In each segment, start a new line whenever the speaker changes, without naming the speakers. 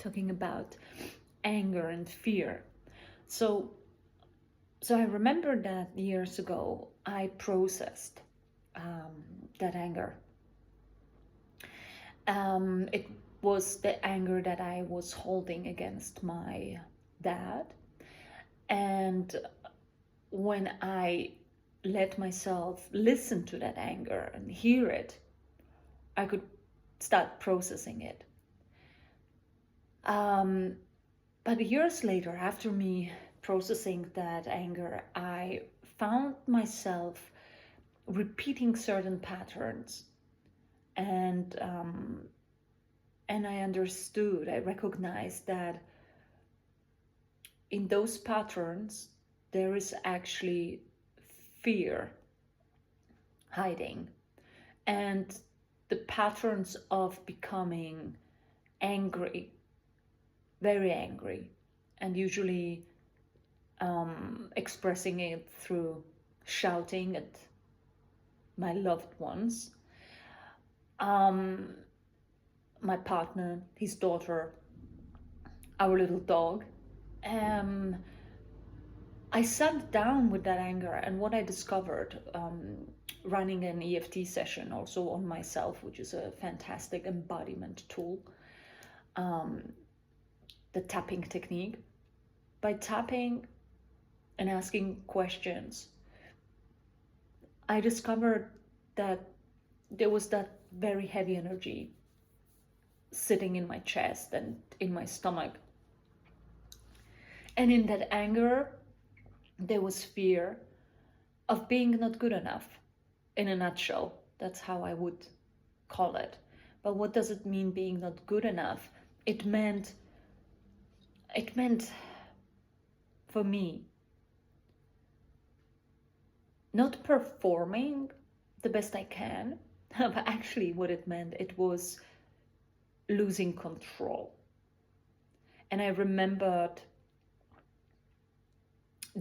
talking about anger and fear. So I remember that years ago I processed that anger. It was the anger that I was holding against my dad. And when I let myself listen to that anger and hear it, I could start processing it. But years later, after me processing that anger, I found myself repeating certain patterns, and I understood, I recognized that in those patterns there is actually fear hiding, and the patterns of becoming angry, very angry, and usually expressing it through shouting at my loved ones, my partner, his daughter, our little dog. I sat down with that anger, and what I discovered running an EFT session also on myself, which is a fantastic embodiment tool, the tapping technique. By tapping and asking questions, I discovered that there was that very heavy energy sitting in my chest and in my stomach. And in that anger, there was fear of being not good enough. In a nutshell, that's how I would call it. But what does it mean, being not good enough? It meant for me not performing the best I can, but actually what it meant, it was losing control. And I remembered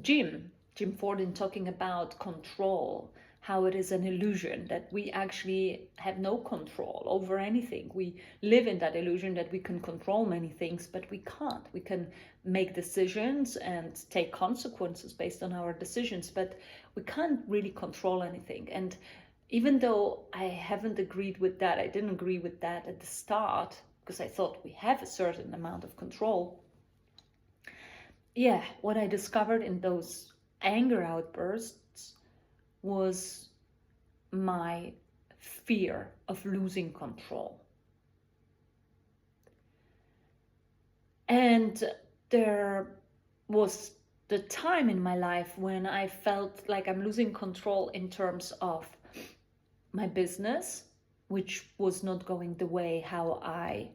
Jim Fordin talking about control, how it is an illusion, that we actually have no control over anything. We live in that illusion that we can control many things, but we can't. We can make decisions and take consequences based on our decisions, but we can't really control anything. And even though I haven't agreed with that, I didn't agree with that at the start, because I thought we have a certain amount of control. Yeah, what I discovered in those anger outbursts was my fear of losing control. And there was the time in my life when I felt like I'm losing control in terms of my business, which was not going the way how I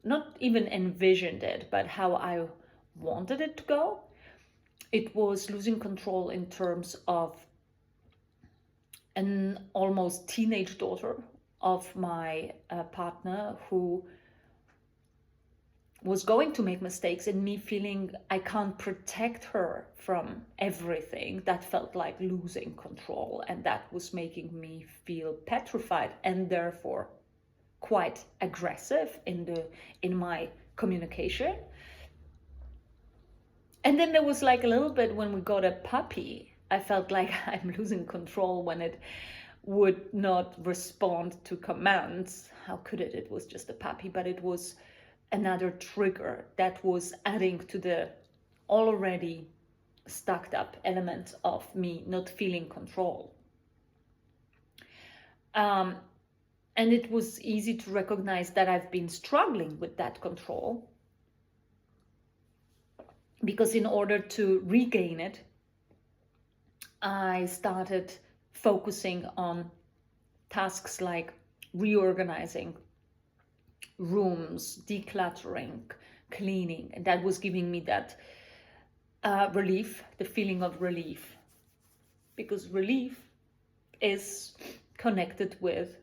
not even envisioned it, but how I wanted it to go. It was losing control in terms of an almost teenage daughter of my partner, who was going to make mistakes, and me feeling I can't protect her from everything. That felt like losing control, and that was making me feel petrified and therefore quite aggressive in my communication. And then there was like a little bit when we got a puppy, I felt like I'm losing control when it would not respond to commands. How could it? It was just a puppy, but it was another trigger that was adding to the already stuck up element of me not feeling control. And it was easy to recognize that I've been struggling with that control, because in order to regain it, I started focusing on tasks like reorganizing rooms, decluttering, cleaning, and that was giving me that relief, the feeling of relief, because relief is connected with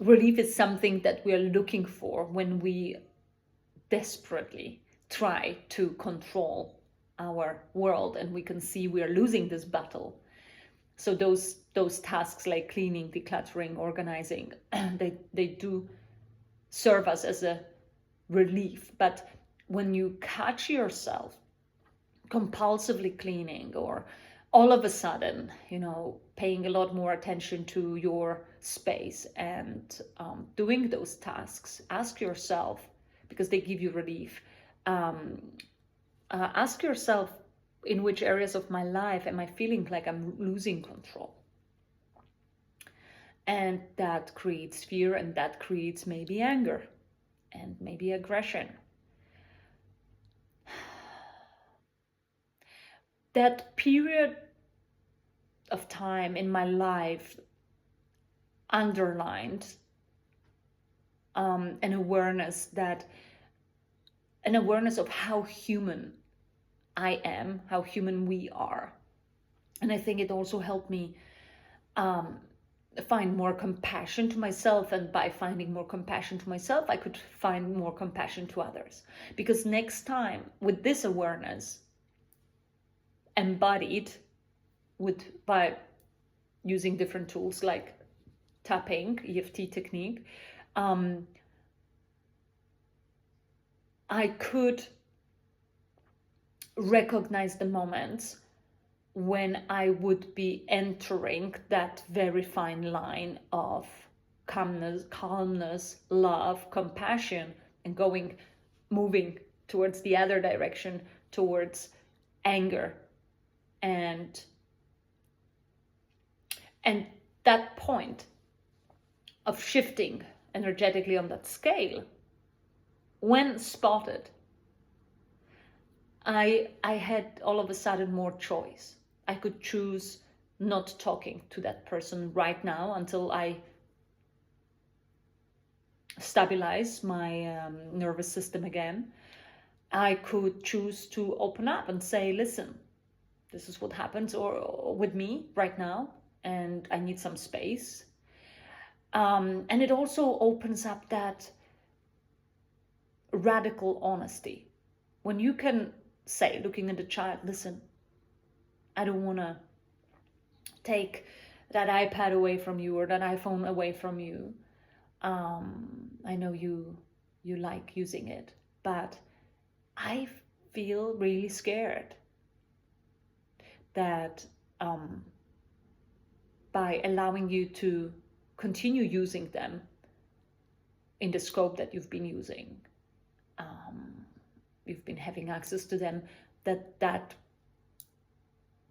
relief is something that we are looking for when we desperately try to control our world, and we can see we are losing this battle. So those tasks like cleaning, decluttering, organizing, they do serve us as a relief. But when you catch yourself compulsively cleaning, or all of a sudden, paying a lot more attention to your space and doing those tasks, ask yourself, because they give you relief, ask yourself, in which areas of my life am I feeling like I'm losing control? And that creates fear, and that creates maybe anger and maybe aggression. That period of time in my life underlined an awareness of how human I am, how human we are. And I think it also helped me find more compassion to myself, and by finding more compassion to myself, I could find more compassion to others. Because next time, with this awareness embodied by using different tools like tapping, EFT technique, I could recognize the moments when I would be entering that very fine line of calmness, love, compassion, and moving towards the other direction, towards anger. And that point of shifting energetically on that scale, when spotted, I had all of a sudden more choice. I could choose not talking to that person right now until I stabilize my nervous system again. I could choose to open up and say, listen, this is what happens with me right now, and I need some space. And it also opens up that radical honesty. When you can say, looking at the child, listen, I don't want to take that iPad away from you, or that iPhone away from you. I know you like using it, but I feel really scared that by allowing you to continue using them in the scope that you've been using, you've been having access to them, that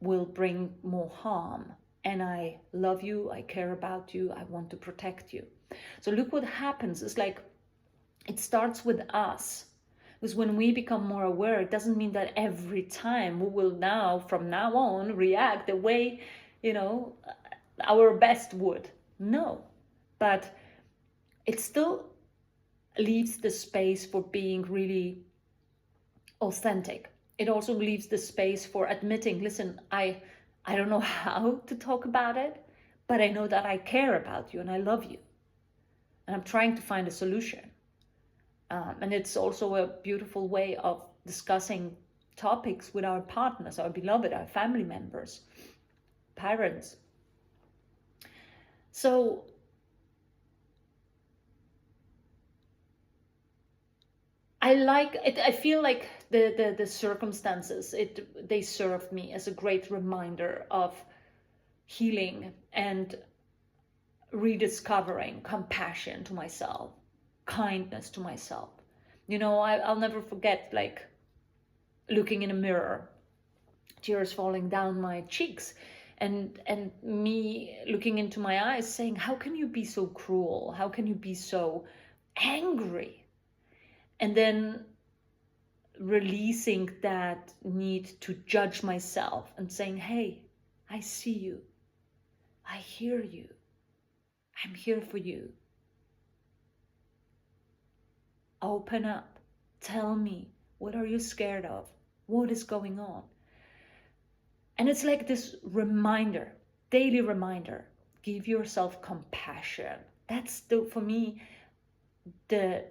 will bring more harm. And I love you, I care about you, I want to protect you. So look what happens. It's like it starts with us. Because when we become more aware, it doesn't mean that every time we will from now on, react the way, our best would. No. But it still leaves the space for being really authentic. It also leaves the space for admitting, listen, I don't know how to talk about it, but I know that I care about you and I love you. And I'm trying to find a solution. And it's also a beautiful way of discussing topics with our partners, our beloved, our family members, parents. So I feel like the circumstances, they served me as a great reminder of healing and rediscovering compassion to myself, kindness to myself. I'll never forget, like, looking in a mirror, tears falling down my cheeks, and me looking into my eyes saying, how can you be so cruel? How can you be so angry? And then releasing that need to judge myself and saying, hey, I see you. I hear you. I'm here for you. Open up. Tell me, what are you scared of? What is going on? And it's like this reminder, daily reminder. Give yourself compassion. That's for me the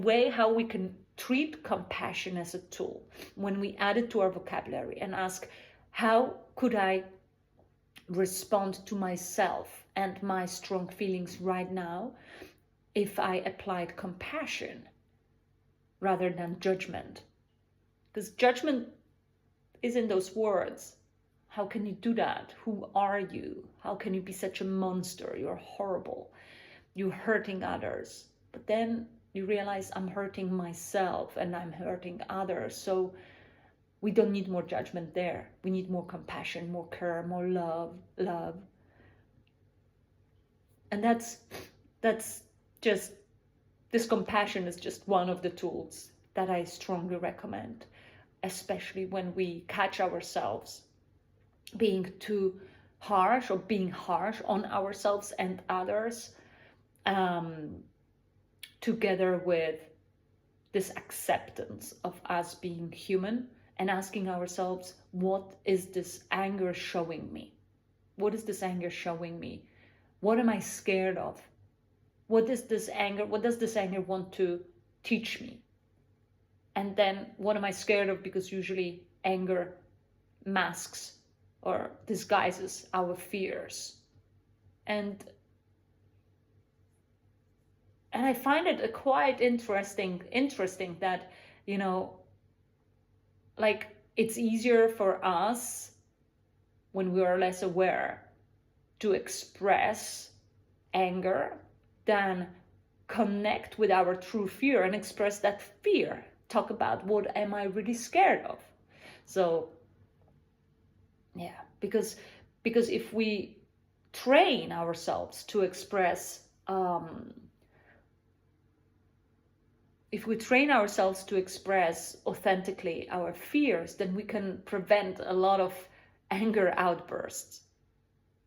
way how we can treat compassion as a tool, when we add it to our vocabulary and ask, how could I respond to myself and my strong feelings right now if I applied compassion rather than judgment? Because judgment is in those words. How can you do that? Who are you? How can you be such a monster? You're horrible. You're hurting others. But then you realize I'm hurting myself and I'm hurting others. So we don't need more judgment there. We need more compassion, more care, more love. And that's just, this compassion is just one of the tools that I strongly recommend, especially when we catch ourselves being too harsh or being harsh on ourselves and others, together with this acceptance of us being human, and asking ourselves, what is this anger showing me? What is this anger showing me? What am I scared of? What does this anger want to teach me? And then what am I scared of? Because usually anger masks or disguises our fears. And I find it quite interesting that, like, it's easier for us when we are less aware to express anger than connect with our true fear and express that fear. Talk about, what am I really scared of? So yeah, because if we train ourselves to express authentically our fears, then we can prevent a lot of anger outbursts.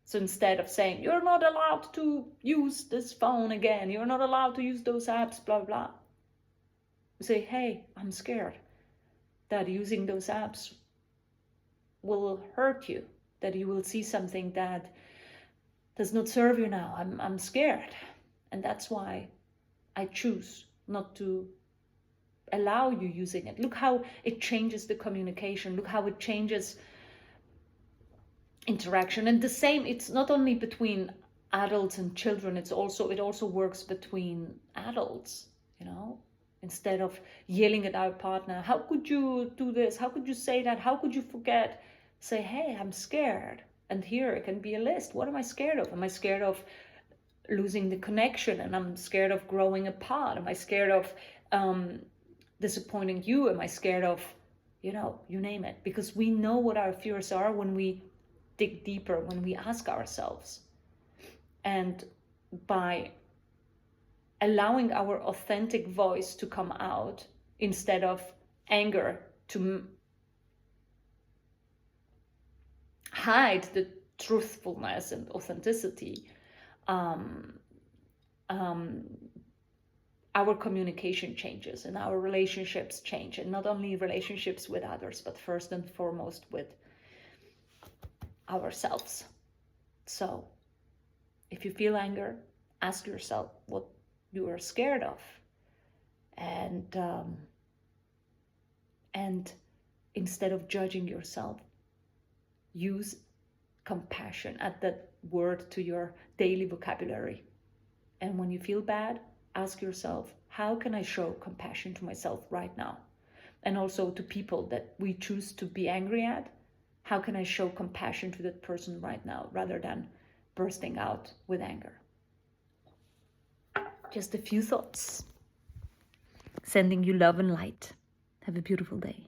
So instead of saying, you're not allowed to use this phone again, you're not allowed to use those apps, blah, blah, we say, hey, I'm scared that using those apps will hurt you, that you will see something that does not serve you now. I'm scared. And that's why I choose not to allow you using it. Look how it changes the communication. Look how it changes interaction. And the same, it's not only between adults and children, it also works between adults, instead of yelling at our partner, how could you do this? How could you say that? How could you forget? Say, hey, I'm scared. And here it can be a list. What am I scared of? Am I scared of losing the connection? And I'm scared of growing apart. Am I scared of disappointing you? Am I scared of, you name it? Because we know what our fears are when we dig deeper, when we ask ourselves. And by allowing our authentic voice to come out instead of anger to hide the truthfulness and authenticity, our communication changes and our relationships change, and not only relationships with others, but first and foremost with ourselves. So if you feel anger, ask yourself what you are scared of, and instead of judging yourself, use compassion. Add that word to your daily vocabulary. And when you feel bad, ask yourself, how can I show compassion to myself right now? And also to people that we choose to be angry at, how can I show compassion to that person right now, rather than bursting out with anger? Just a few thoughts. Sending you love and light. Have a beautiful day.